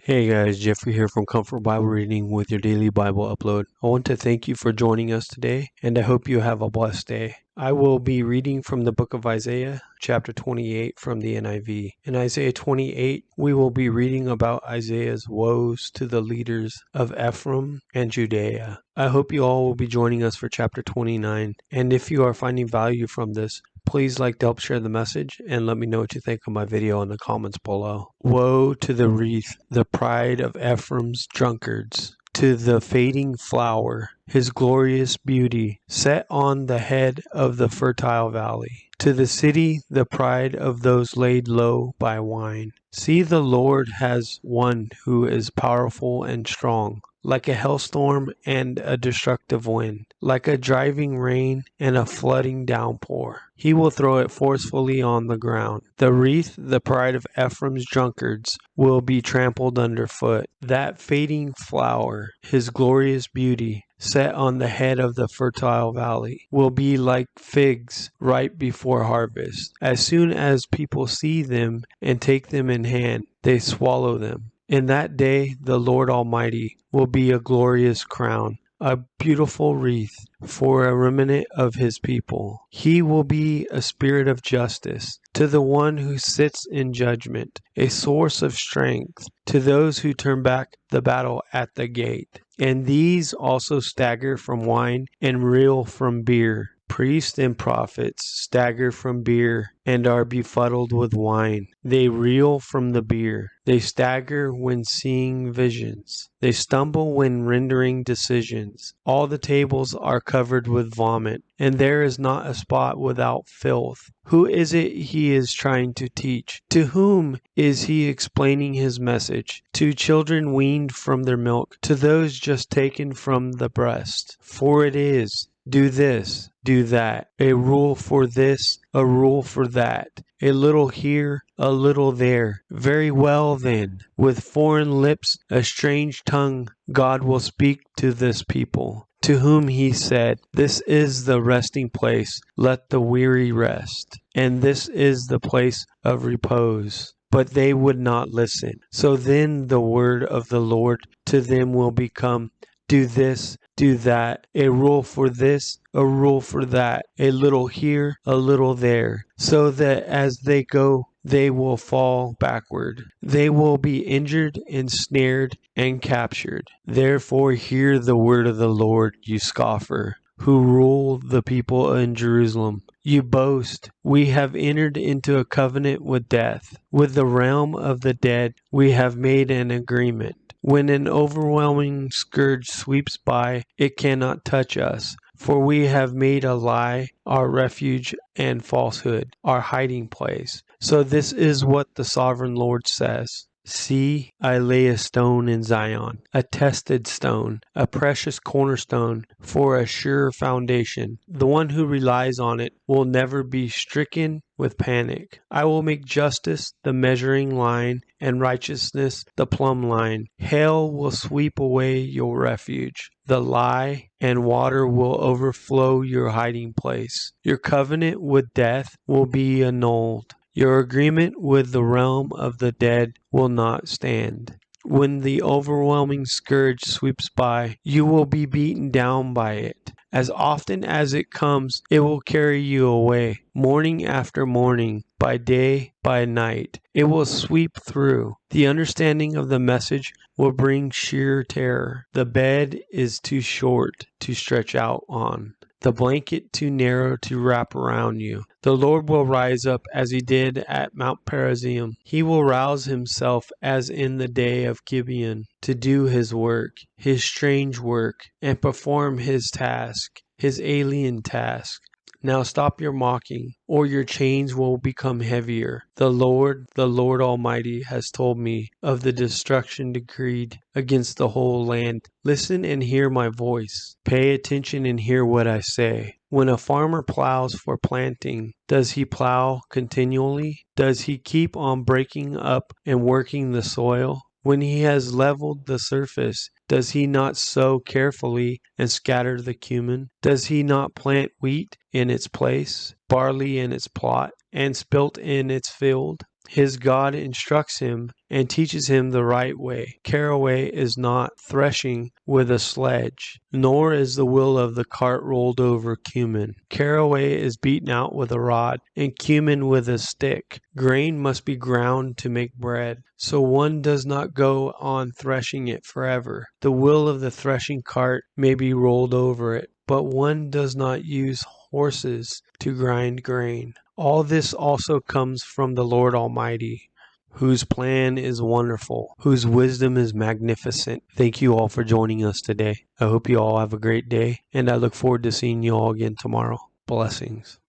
Hey guys, Jeffrey here from Comfort Bible Reading with your daily Bible upload. I want to thank you for joining us today, and I hope you have a blessed day. I will be reading from the book of Isaiah, chapter 28 from the NIV. In Isaiah 28, we will be reading about Isaiah's woes to the leaders of Ephraim and Judea. I hope you all will be joining us for chapter 29, and if you are finding value from this, please like to help share the message and let me know what you think of my video in the comments below. Woe to the wreath, the pride of Ephraim's drunkards, to the fading flower, his glorious beauty, set on the head of the fertile valley. To the city, the pride of those laid low by wine. See, the Lord has one who is powerful and strong, like a hailstorm and a destructive wind, like a driving rain and a flooding downpour. He will throw it forcefully on the ground. The wreath, the pride of Ephraim's drunkards, will be trampled underfoot. That fading flower, his glorious beauty, set on the head of the fertile valley, will be like figs ripe before harvest. As soon as people see them and take them in hand, they swallow them. In that day, the Lord Almighty will be a glorious crown, a beautiful wreath for a remnant of his people. He will be a spirit of justice to the one who sits in judgment, a source of strength to those who turn back the battle at the gate. And these also stagger from wine and reel from beer. Priests and prophets stagger from beer and are befuddled with wine. They reel from the beer. They stagger when seeing visions. They stumble when rendering decisions. All the tables are covered with vomit, and there is not a spot without filth. Who is it he is trying to teach? To whom is he explaining his message? To children weaned from their milk, to those just taken from the breast. For it is, do this, do that, a rule for this, a rule for that, a little here, a little there. Very well then, with foreign lips, a strange tongue, God will speak to this people, to whom he said, this is the resting place, let the weary rest, and this is the place of repose. But they would not listen. So then the word of the Lord to them will become, do this, do that, a rule for this, a rule for that, a little here, a little there, so that as they go, they will fall backward. They will be injured and snared and captured. Therefore hear the word of the Lord, you scoffer, who rule the people in Jerusalem. You boast, we have entered into a covenant with death. With the realm of the dead we have made an agreement. When an overwhelming scourge sweeps by, it cannot touch us, for we have made a lie our refuge and falsehood our hiding place. So this is what the sovereign Lord says. See, I lay a stone in Zion, a tested stone, a precious cornerstone for a sure foundation. The one who relies on it will never be stricken with panic. I will make justice the measuring line and righteousness the plumb line. Hail will sweep away your refuge. The lie and water will overflow your hiding place. Your covenant with death will be annulled. Your agreement with the realm of the dead will not stand. When the overwhelming scourge sweeps by, you will be beaten down by it. As often as it comes, it will carry you away. Morning after morning, by day, by night, it will sweep through. The understanding of the message will bring sheer terror. The bed is too short to stretch out on, the blanket too narrow to wrap around you. The Lord will rise up as he did at Mount Perazim. He will rouse himself as in the day of Gibeon to do his work, his strange work, and perform his task, his alien task. Now stop your mocking, or your chains will become heavier. The Lord Almighty, has told me of the destruction decreed against the whole land. Listen and hear my voice. Pay attention and hear what I say. When a farmer plows for planting, does he plow continually? Does he keep on breaking up and working the soil? When he has leveled the surface, does he not sow carefully and scatter the cumin? Does he not plant wheat in its place, barley in its plot, and spelt in its field? His God instructs him and teaches him the right way. Caraway is not threshing with a sledge, nor is the wheel of the cart rolled over cumin. Caraway is beaten out with a rod, and cumin with a stick. Grain must be ground to make bread, so one does not go on threshing it forever. The wheel of the threshing cart may be rolled over it, but one does not use horses to grind grain. All this also comes from the Lord Almighty, whose plan is wonderful, whose wisdom is magnificent. Thank you all for joining us today. I hope you all have a great day, and I look forward to seeing you all again tomorrow. Blessings.